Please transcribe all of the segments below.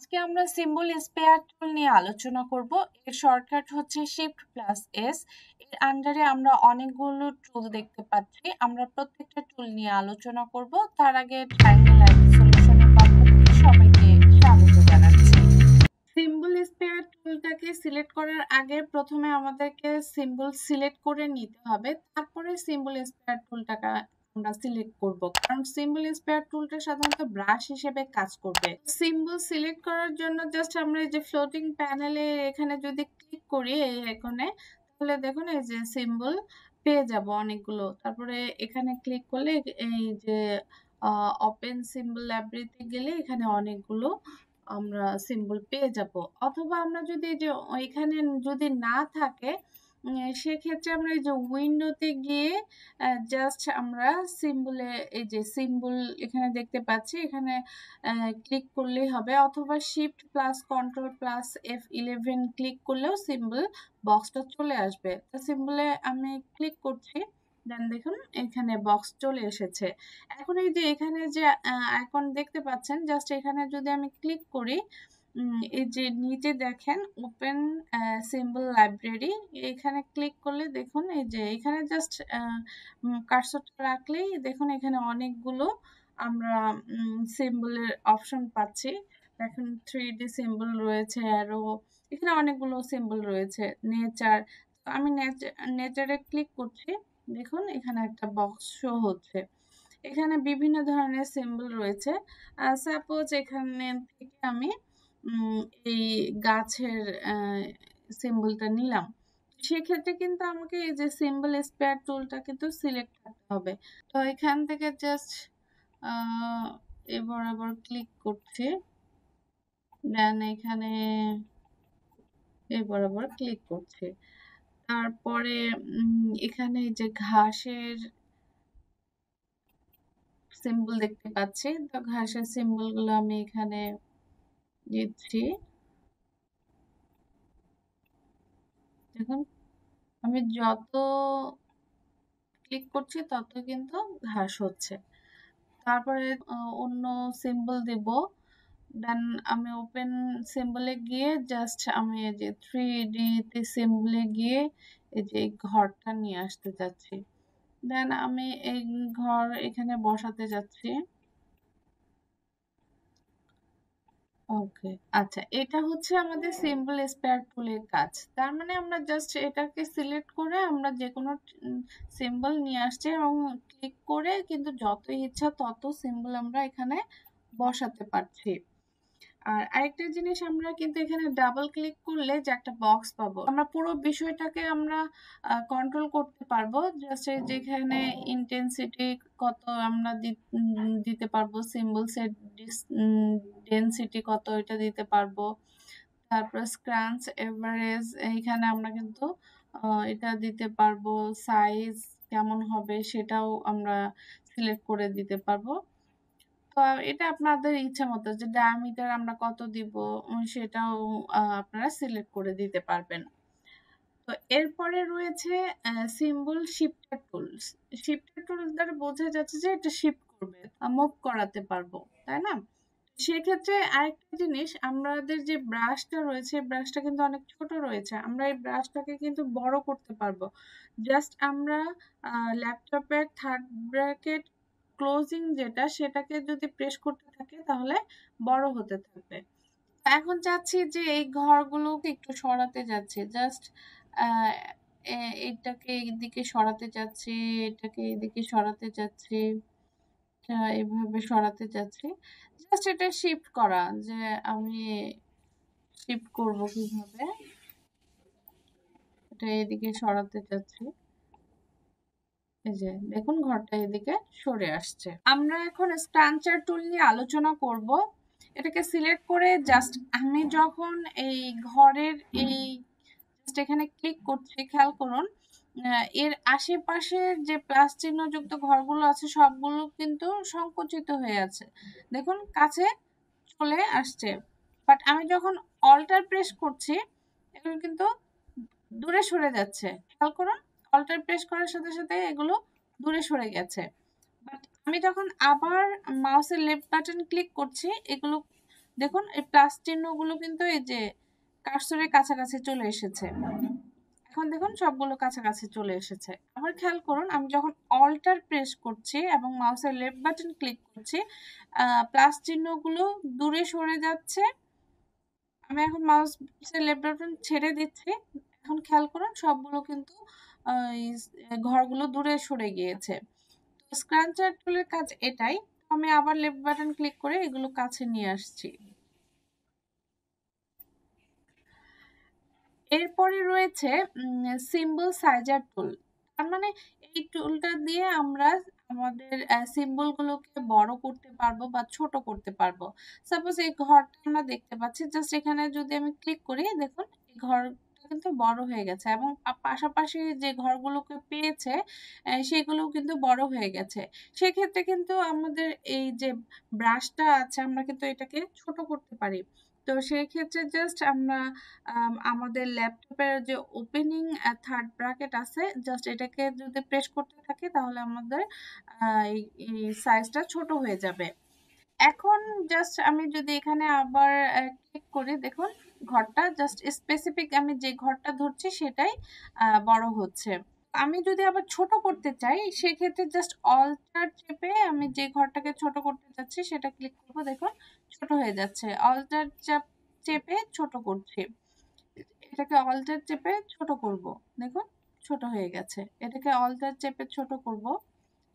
আজকে আমরা symbol spare টুল নিয়ে আলোচনা করব। এর শর্টকাট হচ্ছে Shift+S। এর আন্ডারে আমরা অনেকগুলো টুল দেখতে পাচ্ছি। আমরা প্রত্যেকটা টুল নিয়ে আলোচনা করব। তার আগে ট্রায়াঙ্গেল আইটি সলিউশনের পক্ষ থেকে সবাইকে স্বাগত জানাচ্ছি। সিম্বল স্পেয়ার টুলটাকে সিলেক্ট করার আগে প্রথমে আমাদেরকে সিম্বল সিলেক্ট করে নিতে হবে, তারপরে সিম্বল স্পেয়ার টুলটাকে আমরা সিলেক্ট করব, কারণ সিম্বল স্পেয়ার টুলটা সাধারণত ব্রাশ হিসেবে কাজ করবে। সিম্বল সিলেক্ট করার জন্য জাস্ট আমরা এই যে ফ্লোটিং প্যানেলে এখানে যদি ক্লিক করি এই আইকনে, তাহলে দেখুন এই যে সিম্বল পেয়ে যাব অনেকগুলো। তারপরে এখানে ক্লিক করলে এই যে ওপেন সিম্বল লাইব্রেরিতে গেলে এখানে অনেকগুলো আমরা সিম্বল পেয়ে যাব। অথবা আমরা যদি যে এখানে যদি না থাকে সেক্ষেত্রে আমরা এই যে উইন্ডোতে গিয়ে জাস্ট আমরা সিম্বলে এই যে সিম্বল এখানে দেখতে পাচ্ছি, এখানে ক্লিক করলেই হবে, অথবা Shift+Ctrl+F11 ক্লিক করলেও সিম্বল বক্সটা চলে আসবে। তো সিম্বলে আমি ক্লিক করছি, দেন দেখুন এখানে বক্স চলে এসেছে। এখন এই যে এখানে যে আইকন দেখতে পাচ্ছেন, জাস্ট এখানে যদি আমি ক্লিক করি, এই যে নিচে দেখেন ওপেন সিম্বল লাইব্রেরি, এখানে ক্লিক করলে দেখুন এই যে এখানে জাস্ট কার্সরটা রাখলেই দেখুন এখানে অনেকগুলো আমরা সিম্বলের অপশন পাচ্ছি। দেখুন 3D সিম্বল রয়েছে, অ্যারো, এখানে অনেকগুলো সিম্বল রয়েছে। নেচার, আমি নেচারে ক্লিক করছি, দেখুন এখানে একটা বক্স শো হচ্ছে। এখানে বিভিন্ন ধরনের সিম্বল রয়েছে। সাপোজ এখানে থেকে আমি এই গাছের সিম্বলটা নিলাম, সেক্ষেত্রে কিন্তু আমাকে এই যে সিম্বল স্পেয়ার টুলটা কিন্তু সিলেক্ট করতে হবে। তো এখান থেকে জাস্ট এ বরাবর ক্লিক করছি, দেন এখানে এ বরাবর ক্লিক করছি। তারপরে এখানে যে ঘাসের সিম্বল দেখতে পাচ্ছি, তো ঘাসের সিম্বল গুলো আমি এখানে দিচ্ছি। দেখুন আমি যত ক্লিক করছি তত কিন্তু ঘাস হচ্ছে। তারপরে অন্য সিম্বল দিব, দেন আমি ওপেন সিম্বলে গিয়ে জাস্ট আমি এই যে 3D তে সিম্বলে গিয়ে এই যে ঘরটা নিয়ে আসতে যাচ্ছি, দেন আমি এই ঘর এখানে বসাতে যাচ্ছি। ওকে, আচ্ছা, এটা হচ্ছে আমাদের সিম্বল স্পেয়ার টুলের কাজ। তার মানে আমরা জাস্ট এটাকে সিলেক্ট করে আমরা যে কোনো সিম্বল নিয়ে আসছি এবং ক্লিক করে কিন্তু যতই ইচ্ছা তত সিম্বল আমরা এখানে বসাতে পারছি। আর আরেকটা জিনিস, আমরা কিন্তু এখানে ডাবল ক্লিক করলে যে একটা বক্স পাবো, আমরা পুরো বিষয়টাকে আমরা কন্ট্রোল করতে পারবো। জাস্ট যেখানে ইন্টেন্সিটি কত আমরা দিতে পারবো, সিম্বল সেট ডেনসিটি কত এটা দিতে পারবো, তারপর স্ক্রাঞ্চ এভারেজ এইখানে আমরা কিন্তু এটা দিতে পারবো, সাইজ কেমন হবে সেটাও আমরা সিলেক্ট করে দিতে পারবো। তো এটা আপনাদের ইচ্ছা মতো যে ডায়ামিটার আমরা কত দিব সেটাও আপনারা সিলেক্ট করে দিতে পারবেন। তো এরপরে রয়েছে symbol shifter tools. Shifter tools দ্বারা বোঝা যাচ্ছে যে এটা শিফট করবে, মুভ করাতে পারবো, তাই না? সেক্ষেত্রে আরেকটা জিনিস, আমাদের যে ব্রাশটা রয়েছে ব্রাশটা কিন্তু অনেক ছোট রয়েছে, আমরা এই ব্রাশটাকে কিন্তু বড় করতে পারবো। জাস্ট আমরা ল্যাপটপের থার্ড ব্র্যাকেট ক্লোজিং যেটা, সেটাকে যদি প্রেস করতে থাকি তাহলে বড় হতে থাকবে। এখন চাচ্ছি যে এই ঘরগুলোকে একটু সরাতে যাচ্ছি, জাস্ট এটাকে এইদিকে সরাতে যাচ্ছি, এটাকে এইদিকে সরাতে যাচ্ছি, এইভাবে সরাতে যাচ্ছি। জাস্ট এটা শিফট করা, যে আমি শিফট করব কিভাবে, এটা এদিকে সরাতে যাচ্ছি। এই যে দেখুন ঘরটা এদিকে সরে আসছে। আমরা এখন স্ক্রাঞ্চার টুল নিয়ে আলোচনা করব। এটাকে সিলেক্ট করে জাস্ট আমি যখন এই ঘরের এই জাস্ট এখানে ক্লিক করছি, খেয়াল করুন এর আশেপাশের যে প্লাস চিহ্নযুক্ত ঘরগুলো আছে সবগুলো কিন্তু সংকুচিত হয়ে আছে, দেখুন কাছে চলে আসছে। বাট আমি যখন অল্টার প্রেস করছি এগুলো কিন্তু দূরে সরে যাচ্ছে, খেয়াল করুন অল্টার প্রেস করার সাথে সাথে এগুলো দূরে সরে গেছে। বাট আমি যখন আবার মাউসের লেফট বাটন ক্লিক করছি এগুলো দেখুন এই প্লাস চিহ্নগুলো কিন্তু এই যে কার্সরের কাছাকাছি চলে এসেছে। এখন দেখুন সবগুলো কাছাকাছি চলে এসেছে। আবার খেয়াল করুন আমি যখন অল্টার প্রেস করছি এবং মাউসের লেফট বাটন ক্লিক করছি, প্লাস চিহ্নগুলো দূরে সরে যাচ্ছে। আমি এখন মাউসের লেফট বাটন ছেড়ে দিচ্ছি। এখন খেয়াল করুন সবগুলো কিন্তু ঘরগুলো দূরে সরে গিয়েছে। তো স্ক্রাঞ্চার টুলের কাজ এটাই। আমি আবার লেফট বাটন ক্লিক করে এগুলো কাছে নিয়ে আসছি। এরপরে রয়েছে সিম্বল সাইজার টুল। তার মানে এই টুলটা দিয়ে আমরা আমাদের সিম্বলগুলোকে বড় করতে পারবো বা ছোট করতে পারবো। সাপোজ এই ঘরটা আমরা দেখতে পাচ্ছি, জাস্ট এখানে যদি আমি ক্লিক করি দেখুন এই ঘরটা কিন্তু বড় হয়ে গেছে এবং পাশাপাশি যে ঘরগুলোকে পেয়েছে সেগুলোও কিন্তু বড় হয়ে গেছে। সেক্ষেত্রে কিন্তু আমাদের এই যে ব্রাশটা আছে আমরা কিন্তু এটাকে ছোট করতে পারি। তো সেই ক্ষেত্রে জাস্ট আমরা আমাদের ল্যাপটপের যে ওপেনিং থার্ড ব্র্যাকেট আছে, জাস্ট এটাকে যদি প্রেস করতে থাকি তাহলে আমাদের এই সাইজটা ছোট হয়ে যাবে। এখন জাস্ট আমি যদি এখানে আবার ক্লিক করি দেখুন ঘরটা জাস্ট স্পেসিফিক আমি যে ঘরটা ধরছি সেটাই বড় হচ্ছে। আমি যদি আবার ছোট করতে চাই সেক্ষেত্রে জাস্ট অল্টার চেপে আমি যে ঘরটাকে ছোট করতে চাচ্ছি সেটা ক্লিক করব, দেখুন ছোট হয়ে যাচ্ছে। অল্টার চেপে ছোট করছি, এটাকে অল্টার চেপে ছোট করব, দেখুন ছোট হয়ে গেছে। এটাকে অল্টার চেপে ছোট করব,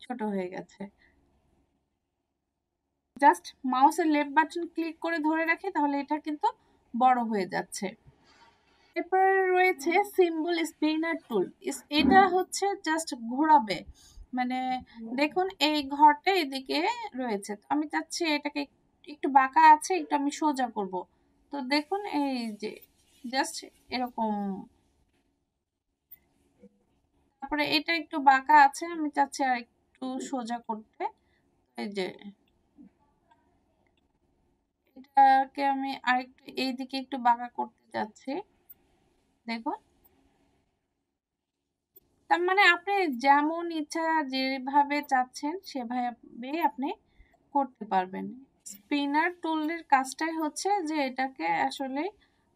ছোট হয়ে গেছে। জাস্ট মাউসের লেফট বাটন ক্লিক করে ধরে রাখি তাহলে এটা কিন্তু বড় হয়ে যাচ্ছে। এরপরে রয়েছে সিম্বল স্পিনার টুল। এটা হচ্ছে জাস্ট ঘোরাবে, মানে দেখুন এই ঘরটা এদিকে রয়েছে, তো আমি চাচ্ছি এটাকে একটু বাঁকা আছে, একটু আমি সোজা করব। তো দেখুন এই যে জাস্ট এরকম। তারপরে এটা একটু বাঁকা আছে, আমি চাচ্ছি আর একটু সোজা করতে। এই যে এটাকে আমি আরেকটু এইদিকে একটু বাঁকা করতে চাচ্ছি, দেখুন। তার মানে আপনি যেমন ইচ্ছা যেভাবে চাচ্ছেন সেভাবে আপনি করতে পারবেন। স্পিনার টুলের কাজটাই হচ্ছে যে এটাকে আসলে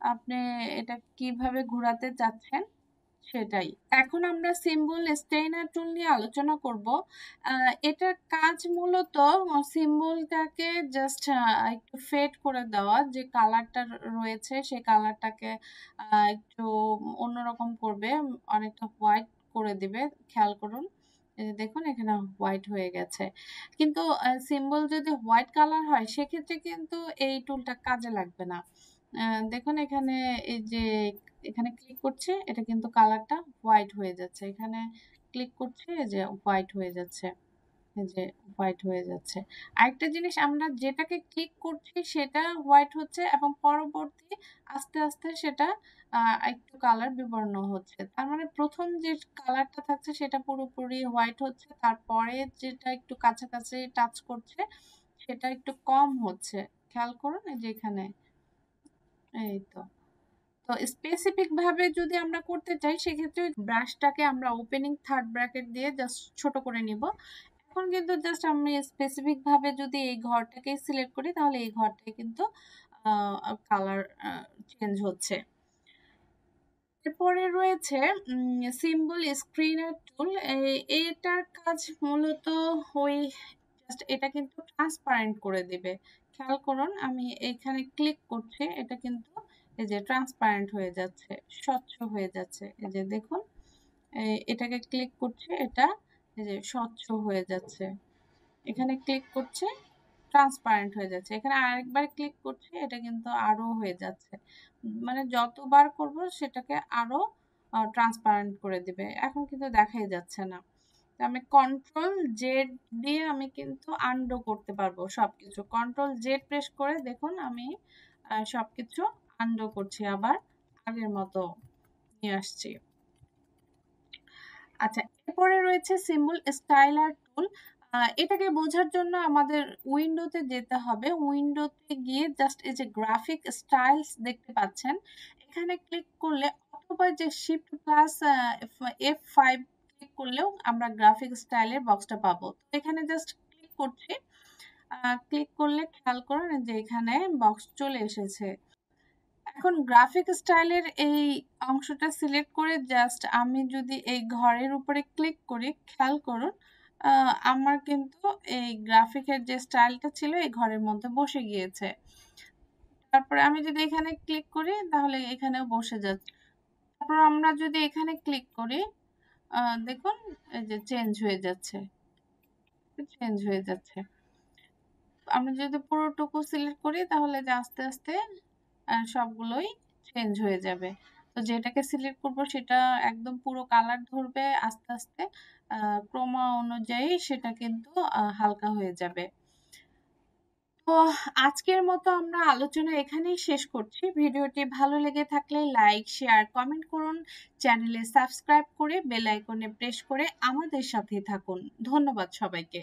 আপনি এটা কিভাবে ঘোরাতে চাচ্ছেন সেটাই। এখন আমরা সিম্বল স্টেইনার টুল নিয়ে আলোচনা করব। এটার কাজ মূলত সিম্বলটাকে জাস্ট একটু ফেড করে দেওয়া, যে কালারটা রয়েছে সেই কালারটাকে একটু অন্যরকম করবে, অনেকটা হোয়াইট করে দিবে। খেয়াল করুন এই যে দেখুন এখানে হোয়াইট হয়ে গেছে। কিন্তু সিম্বল যদি হোয়াইট কালার হয় সেক্ষেত্রে কিন্তু এই টুলটা কাজে লাগবে না। দেখুন এখানে এই যে এখানে ক্লিক করছি এটা কিন্তু কালারটা হোয়াইট হয়ে যাচ্ছে, এখানে ক্লিক করছি এই যে হোয়াইট হয়ে যাচ্ছে, এই যে হোয়াইট হয়ে যাচ্ছে। আরেকটা জিনিস আমরা যেটাকে ক্লিক করছি সেটা হোয়াইট হচ্ছে এবং পরবর্তী আস্তে আস্তে সেটা একটু কালার বিবর্ণ হচ্ছে। তার মানে প্রথম যে কালারটা থাকছে সেটা পুরোপুরি হোয়াইট হচ্ছে, তারপরে যেটা একটু কাছাকাছি টাচ করছে সেটা একটু কম হচ্ছে। খেয়াল করুন এই যে এখানে, এই তো। তো স্পেসিফিক ভাবে যদি আমরা করতে চাই সেক্ষেত্রে ব্রাশটাকে আমরা ওপেনিং থার্ড ব্র্যাকেট দিয়ে জাস্ট ছোট করে নিব। এখন কিন্তু জাস্ট আমি স্পেসিফিক ভাবে যদি এই ঘরটাকে সিলেক্ট করি তাহলে এই ঘরটায় কিন্তু কালার চেঞ্জ হচ্ছে। এরপরে রয়েছে সিম্বল স্ক্রিনার টুল। এটার কাজ মূলত ওই জাস্ট এটা কিন্তু ট্রান্সপারেন্ট করে দিবে। খেয়াল করুন আমি এখানে ক্লিক করছি এটা কিন্তু এই যে ট্রান্সপারেন্ট হয়ে যাচ্ছে, স্বচ্ছ হয়ে যাচ্ছে। এই যে দেখুন এটাকে ক্লিক করছি এটা এই যে স্বচ্ছ হয়ে যাচ্ছে, এখানে ক্লিক করছে ট্রান্সপারেন্ট হয়ে যাচ্ছে, এখানে আরেকবার ক্লিক করছি এটা কিন্তু আরো হয়ে যাচ্ছে। মানে যতবার করব সেটাকে আরো ট্রান্সপারেন্ট করে দিবে। এখন কিন্তু দেখাই যাচ্ছে না। আমি কন্ট্রোল জেড দিয়ে আমি কিন্তু আনডু করতে পারবো সবকিছু। কন্ট্রোল জেড প্রেস করে দেখুন আমি সবকিছু আনডু করছি, আবার আগের মতো নিয়ে আসছি। আচ্ছা, এরপরে রয়েছে সিম্বল স্টাইলার টুল। এটাকে বোঝার জন্য আমাদের উইন্ডোতে যেতে হবে। উইন্ডোতে গিয়ে জাস্ট এই যে গ্রাফিক স্টাইলস দেখতে পাচ্ছেন, এখানে ক্লিক করলে অথবা যে শিফট প্লাস F5 ক্লিক করলেও আমরা গ্রাফিক স্টাইলের বক্সটা পাবো। তো এখানে জাস্ট ক্লিক করছি। ক্লিক করলে খেয়াল করুন যে এখানে বক্স চলে এসেছে। এখন গ্রাফিক স্টাইলের এই অংশটা সিলেক্ট করে জাস্ট আমি যদি এই ঘরের উপরে ক্লিক করি, খেয়াল করুন আমার কিন্তু এই গ্রাফিকের যে স্টাইলটা ছিল এই ঘরের মধ্যে বসে গিয়েছে। তারপরে আমি যদি এখানে ক্লিক করি তাহলে এখানেও বসে যাচ্ছে। তারপর আমরা যদি এখানে ক্লিক করি দেখুন এই যে চেঞ্জ হয়ে যাচ্ছে। আমরা যদি পুরোটুকু সিলেক্ট করি তাহলে যে আস্তে আস্তে সবগুলোই চেঞ্জ হয়ে যাবে। তো যেটাকে সিলেক্ট করব সেটা একদম পুরো কালার ধরবে আস্তে আস্তে ক্রোমা অনুযায়ী সেটা কিন্তু হালকা হয়ে যাবে। তো আজকের মতো আমরা আলোচনা এখানেই শেষ করছি। ভিডিওটি ভালো লেগে থাকলে লাইক, শেয়ার, কমেন্ট করুন। চ্যানেলে সাবস্ক্রাইব করে বেল আইকনে প্রেস করে আমাদের সাথে থাকুন। ধন্যবাদ সবাইকে।